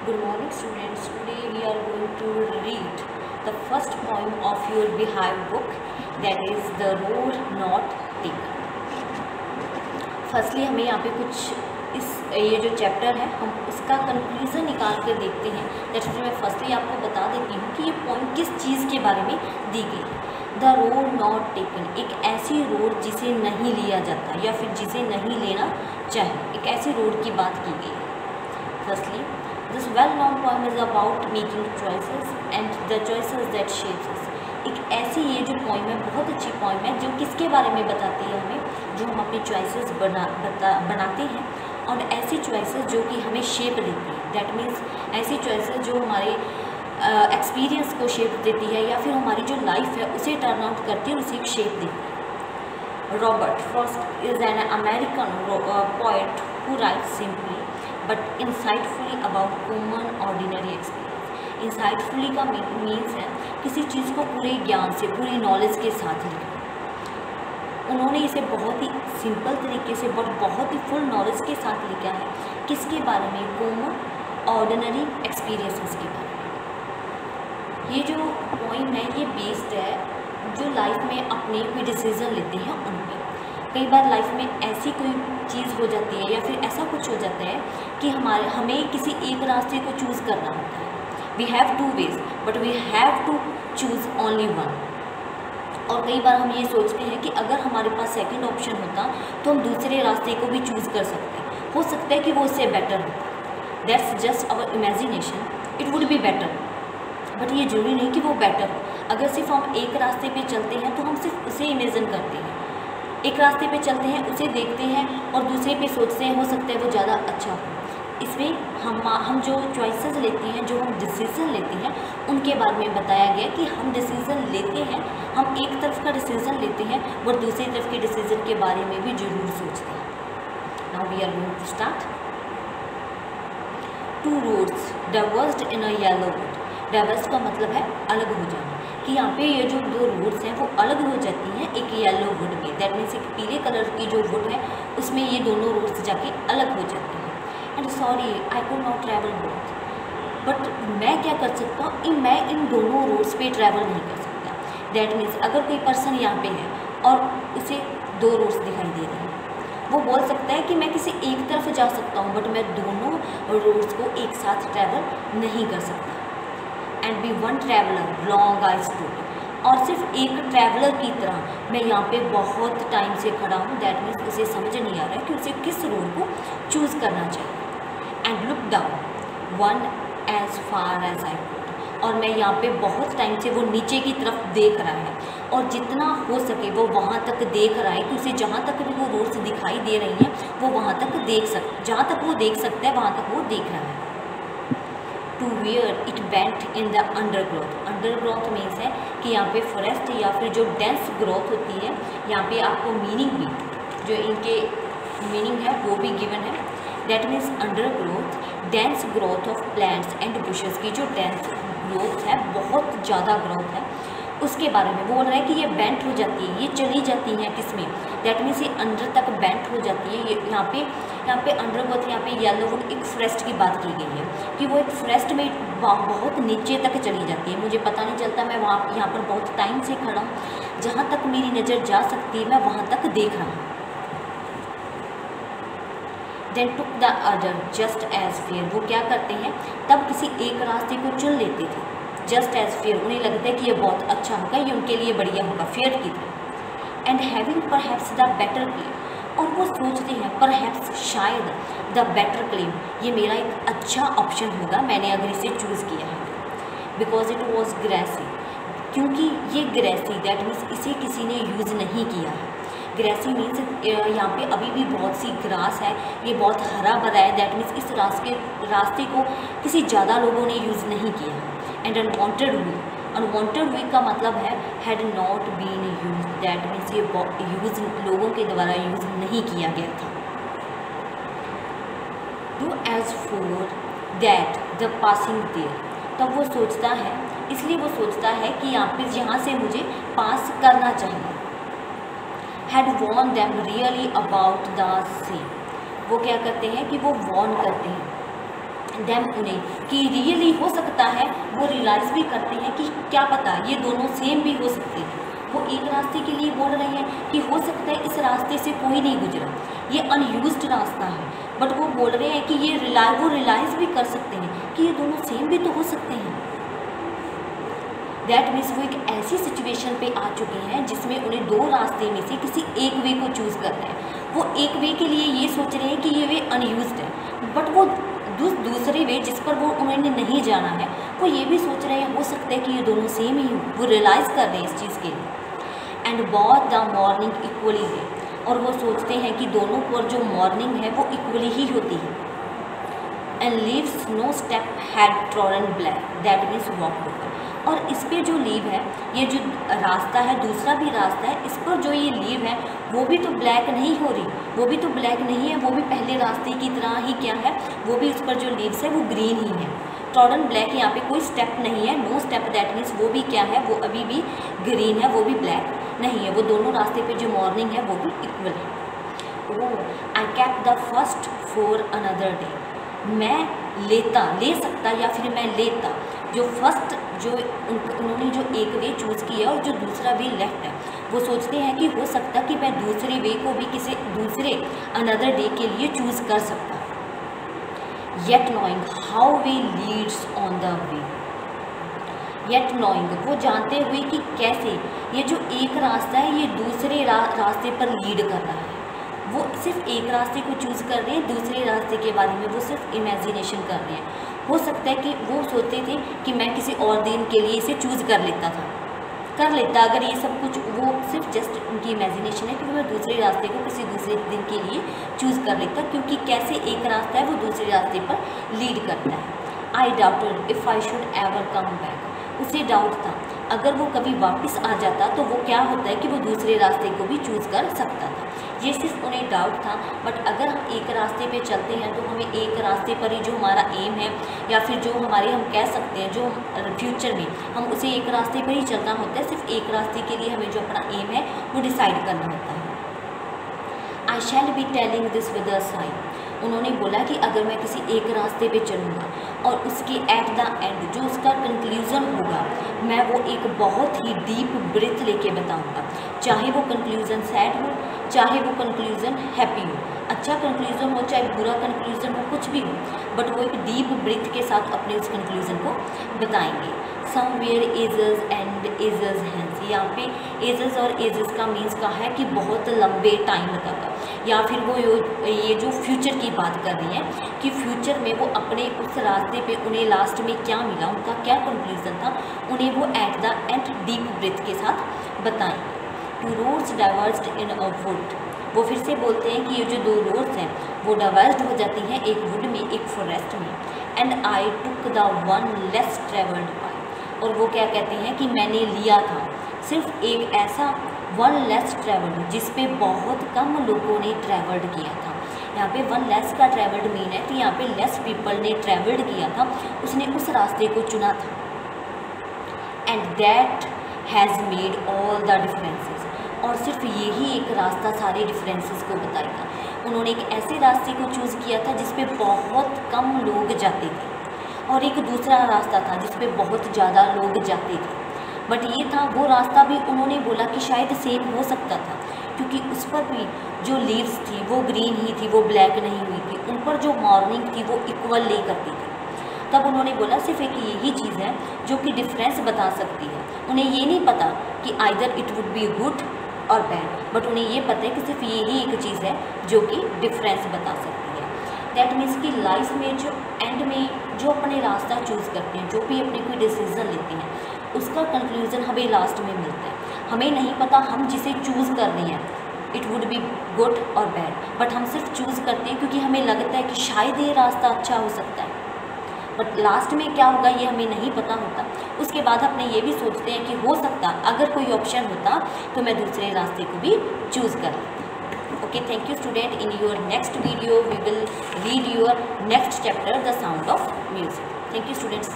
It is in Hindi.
Good morning students. Today we are going to read the first poem of your Beehive book, that is The Road Not Taken. Firstly हमें यहाँ पे कुछ ये जो चैप्टर है हम उसका कंक्लूजन निकाल कर देखते हैं। दैट्स मैं फर्स्टली आपको बता देती हूँ कि ये पोइम किस चीज़ के बारे में दी गई है। द रोड नॉट टेकन, एक ऐसी रोड जिसे नहीं लिया जाता या फिर जिसे नहीं लेना चाहिए, एक ऐसी रोड की बात की गई है। Firstly this well known poem is about making choices and the choices that shapes us. एक ऐसी ये जो पोएम है बहुत अच्छी पोएम है जो किसके बारे में बताती है हमें, जो हम अपनी चॉइसेस बनाते हैं और ऐसी चॉइसेस जो कि हमें शेप देती है। दैट मीन्स ऐसी चॉइसेस जो हमारे एक्सपीरियंस को शेप देती है या फिर हमारी जो लाइफ है उसे टर्न आउट करती है, उसे एक शेप देती है। Robert Frost is an American poet who writes simply but insightfully about common ordinary experience. Insightfully का मीन्स है किसी चीज़ को पूरे ज्ञान से, पूरी नॉलेज के साथ लिखा। उन्होंने इसे बहुत ही सिंपल तरीके से बट बहुत ही फुल नॉलेज के साथ लिखा है। किसके बारे में? कॉमन ऑर्डिनरी एक्सपीरियंसेस के बारे में। ये जो पोइम है ये बेस्ड है जो लाइफ में अपने कोई डिसीज़न लेते हैं उन पर। कई बार लाइफ में ऐसी कोई चीज़ हो जाती है या फिर ऐसा कुछ हो जाता है कि हमें किसी एक रास्ते को चूज़ करना होता है। We have to weigh but we have to choose only one. और कई बार हम ये सोचते हैं कि अगर हमारे पास सेकंड ऑप्शन होता तो हम दूसरे रास्ते को भी चूज़ कर सकते, हो सकता है कि वो उससे बेटर होता। That's just our imagination, it would be better, but ये जरूरी नहीं कि वो बेटर हो। अगर सिर्फ हम एक रास्ते पे चलते हैं तो हम सिर्फ उसे इमेजिन करते हैं, एक रास्ते पे चलते हैं उसे देखते हैं और दूसरे पे सोचते हैं हो सकता है वो ज़्यादा अच्छा हो। इसमें हम जो चॉइसेस लेते हैं, जो हम डिसीज़न लेते हैं, उनके बारे में बताया गया कि हम डिसीज़न लेते हैं, हम एक तरफ का डिसीज़न लेते हैं और दूसरी तरफ के डिसीज़न के बारे में भी ज़रूर सोचते हैं। Now we are going to start. Two roads diverged in a yellow wood. Diverse का मतलब है अलग हो जाना, कि यहाँ पे ये जो दो रोड्स हैं वो अलग हो जाती हैं एक येलो वुड में। दैट मीन्स एक पीले कलर की जो वुड है उसमें ये दोनों रोड्स जाके अलग हो जाती हैं। And sorry I could not travel both, but मैं क्या कर सकता हूँ, मैं इन दोनों रोड्स पे ट्रैवल नहीं कर सकता। दैट मीन्स अगर कोई पर्सन यहाँ पे है और उसे दो रोड्स दिखाई दे रही हैं, वो बोल सकता है कि मैं किसी एक तरफ जा सकता हूँ बट मैं दोनों रोड्स को एक साथ ट्रैवल नहीं कर सकता। And be one traveller long I stood, और सिर्फ एक ट्रैवलर की तरह मैं यहाँ पे बहुत टाइम से खड़ा हूँ। दैट मीन्स उसे समझ नहीं आ रहा है कि उसे किस रोड को चूज़ करना चाहिए। And look down one as far as I could, और मैं यहाँ पे बहुत टाइम से वो नीचे की तरफ देख रहा है और जितना हो सके वो वहाँ तक देख रहा है कि उसे जहाँ तक भी वो रोड्स दिखाई दे रही हैं वो वहाँ तक जहाँ तक वो देख सकता है वहाँ तक वो देख रहा है। To where it went in the undergrowth. Undergrowth means है कि यहाँ पे फॉरेस्ट या फिर जो डेंस ग्रोथ होती है, यहाँ पे आपको मीनिंग भी जो इनके मीनिंग है वो भी गिवन है। That means undergrowth dense growth of plants and bushes की जो डेंस ग्रोथ है, बहुत ज़्यादा ग्रोथ है, उसके बारे में बोल रहा है कि ये बेंट हो जाती है, ये चली जाती हैं किसमें। दैट मीन्स ये अंडर तक बेंट हो जाती है। यहाँ पे अंडरग्रोथ, यहाँ पे येलो वुड एक फॉरेस्ट की बात की गई है कि वो एक फॉरेस्ट में बहुत नीचे तक चली जाती है। मुझे पता नहीं चलता, मैं यहाँ पर बहुत टाइम से खड़ा हूँ, जहाँ तक मेरी नज़र जा सकती है मैं वहाँ तक देख रहा हूँ। Then took the other just as fair, वो क्या करते हैं तब किसी एक रास्ते को चुन लेते थे। जस्ट एज फेयर, उन्हें लगता है कि ये बहुत अच्छा होगा, ये उनके लिए बढ़िया होगा, फेयर की तरह। And having perhaps the better claim, और वो सोचते हैं परहैप्स शायद द बेटर क्लेम, ये मेरा एक अच्छा ऑप्शन होगा मैंने अगर इसे चूज़ किया है। बिकॉज इट वॉज ग्रेसी, क्योंकि ये ग्रेसी दैट मीन्स इसे किसी ने यूज़ नहीं किया है। ग्रेसी मीन्स यहाँ पे अभी भी बहुत सी ग्रास है, ये बहुत हरा भरा है। दैट मीन्स इस रास्ते को किसी ज़्यादा लोगों ने यूज़ नहीं किया है। And unwanted way, unwanted way का मतलब है had not been use. That means ये यूज़ लोगों के द्वारा यूज़ नहीं किया गया था। Do as for that the passing there, तब वो सोचता है, इसलिए वो सोचता है कि यहाँ से मुझे पास करना चाहिए। Had worn them really about the same, वो क्या करते हैं कि वो वॉर्न करते हैं देम उन्हें कि रियली हो सकता है वो रियलाइज़ भी करते हैं कि क्या पता ये दोनों सेम भी हो सकते हैं। वो एक रास्ते के लिए बोल रहे हैं कि हो सकता है इस रास्ते से कोई नहीं गुजरा, ये अनयूज्ड रास्ता है, बट वो बोल रहे हैं कि ये रियलाइज़ भी कर सकते हैं कि ये दोनों सेम भी तो हो सकते हैं। दैट मीन्स वो एक ऐसी सिचुएशन पे आ चुके हैं जिसमें उन्हें दो रास्ते में से किसी एक वे को चूज़ करना है। वो एक वे के लिए ये सोच रहे हैं कि ये वे अनयूज्ड है, बट वो दूसरे वे जिस पर वो उन्होंने नहीं जाना है वो ये भी सोच रहे हैं हो सकता है कि ये दोनों सेम ही हो। वो रियलाइज़ कर रहे हैं इस चीज़ के लिए। And both the morning equally है, और वो सोचते हैं कि दोनों पर जो मॉर्निंग है वो इक्वली ही होती है। And leaves no step had trodden black, that means walk. और इस पे जो लीव है, ये जो रास्ता है दूसरा भी रास्ता है, इस पर जो ये लीव है वो भी तो ब्लैक नहीं हो रही, वो भी तो ब्लैक नहीं है, वो भी पहले रास्ते की तरह ही क्या है, वो भी उस पर जो लीव्स है वो ग्रीन ही है। ट्रॉडन ब्लैक, यहाँ पे कोई स्टेप नहीं है, नो स्टेप, दैट मीन्स वो भी क्या है, वो अभी भी ग्रीन है, वो भी ब्लैक नहीं है। वो दोनों रास्ते पे जो मॉर्निंग है वो भी इक्वल है। Oh I kept the first for another day, मैं ले सकता या फिर मैं लेता जो फर्स्ट जो उन्होंने जो एक वे चूज़ किया और जो दूसरा वे लेफ्ट है, वो सोचते हैं कि हो सकता कि मैं दूसरे वे को भी किसी दूसरे अनदर डे के लिए चूज़ कर सकता। Yet knowing how way Leeds on the way, yet knowing वो जानते हुए कि कैसे ये जो एक रास्ता है ये दूसरे रास्ते पर लीड कर रहा है। वो सिर्फ एक रास्ते को चूज़ कर रहे हैं, दूसरे रास्ते के बारे में वो सिर्फ इमेजिनेशन कर रहे हैं। हो सकता है कि वो सोचते थे कि मैं किसी और दिन के लिए इसे चूज़ कर लेता, अगर ये सब कुछ वो सिर्फ जस्ट उनकी इमेजिनेशन है कि मैं दूसरे रास्ते को किसी दूसरे दिन के लिए चूज़ कर लेता, क्योंकि कैसे एक रास्ता है वो दूसरे रास्ते पर लीड करता है। आई doubted if I should ever come back, उसे डाउट था अगर वो कभी वापस आ जाता तो वो क्या होता है कि वो दूसरे रास्ते को भी चूज़ कर सकता था। ये सिर्फ उन्हें डाउट था, बट अगर हम एक रास्ते पे चलते हैं तो हमें एक रास्ते पर ही जो हमारा एम है या फिर जो हमारे हम कह सकते हैं जो फ्यूचर में हम उसे एक रास्ते पर ही चलना होता है। सिर्फ एक रास्ते के लिए हमें जो अपना एम है वो डिसाइड करना होता है। I shall be telling this with a sigh, उन्होंने बोला कि अगर मैं किसी एक रास्ते पे चलूँगा और उसके एट द एंड जो उसका कंक्लूज़न होगा मैं वो एक बहुत ही डीप ब्रीथ लेके बताऊँगा, चाहे वो कंक्लूज़न सैड हो चाहे वो कंक्लूज़न हैप्पी हो, अच्छा कंक्लूज़न हो चाहे बुरा कंक्लूज़न हो, कुछ भी हो, बट वो एक डीप ब्रीथ के साथ अपने उस कंक्लूज़न को बताएंगे। Somewhere ages and ages hence, यहाँ पे एजेस और एजेस का मीन्स का है कि बहुत लंबे टाइम तक, या फिर वो ये जो फ्यूचर की बात कर रही है कि फ्यूचर में वो अपने उस रास्ते पे उन्हें लास्ट में क्या मिला, उनका क्या कंक्लूज़न था, उन्हें वो at the end deep breath के साथ बताएंगे। Two roads diverged in a wood, वो फिर से बोलते हैं कि ये जो दो रोड्स हैं वो डाइवर्स्ड हो जाती हैं एक वुड में एक फॉरेस्ट में। And I took the one less travelled by, और वो क्या कहते हैं कि मैंने लिया था सिर्फ एक ऐसा वन लेस ट्रेवल्ड जिस पे बहुत कम लोगों ने ट्रैवल्ड किया था। यहाँ पे वन लेस का ट्रैवल्ड मीन है कि यहाँ पे लेस पीपल ने ट्रैवल्ड किया था, उसने उस रास्ते को चुना था। And that has made all the differences, और सिर्फ यही एक रास्ता सारे डिफरेंसेस को बताएगा। उन्होंने एक ऐसे रास्ते को चूज़ किया था जिस पे बहुत कम लोग जाते थे, और एक दूसरा रास्ता था जिस पे बहुत ज़्यादा लोग जाते थे, बट ये था वो रास्ता भी उन्होंने बोला कि शायद सेम हो सकता था, क्योंकि उस पर भी जो लीव्स थी वो ग्रीन ही थी, वो ब्लैक नहीं हुई थी, उन पर जो मॉर्निंग थी वो इक्वल ले करती थी। तब उन्होंने बोला सिर्फ एक यही चीज़ है जो कि डिफरेंस बता सकती है। उन्हें ये नहीं पता कि either it would be good और बैड, बट उन्हें ये पता है कि सिर्फ यही एक चीज़ है जो कि डिफरेंस बता सकती है। दैट मीन्स कि लाइफ में जो एंड में जो अपने रास्ता चूज़ करते हैं, जो भी अपनी कोई डिसीज़न लेते हैं, उसका कंक्लूज़न हमें लास्ट में मिलता है। हमें नहीं पता हम जिसे चूज़ कर रहे हैं इट वुड बी गुड और बैड, बट हम सिर्फ चूज़ करते हैं क्योंकि हमें लगता है कि शायद ये रास्ता अच्छा हो सकता है, बट लास्ट में क्या होगा ये हमें नहीं पता होता। उसके बाद अपने ये भी सोचते हैं कि हो सकता अगर कोई ऑप्शन होता तो मैं दूसरे रास्ते को भी चूज़ कर लेता। Okay, thank you student. In your next video we will read your next chapter the sound of music. Thank you students.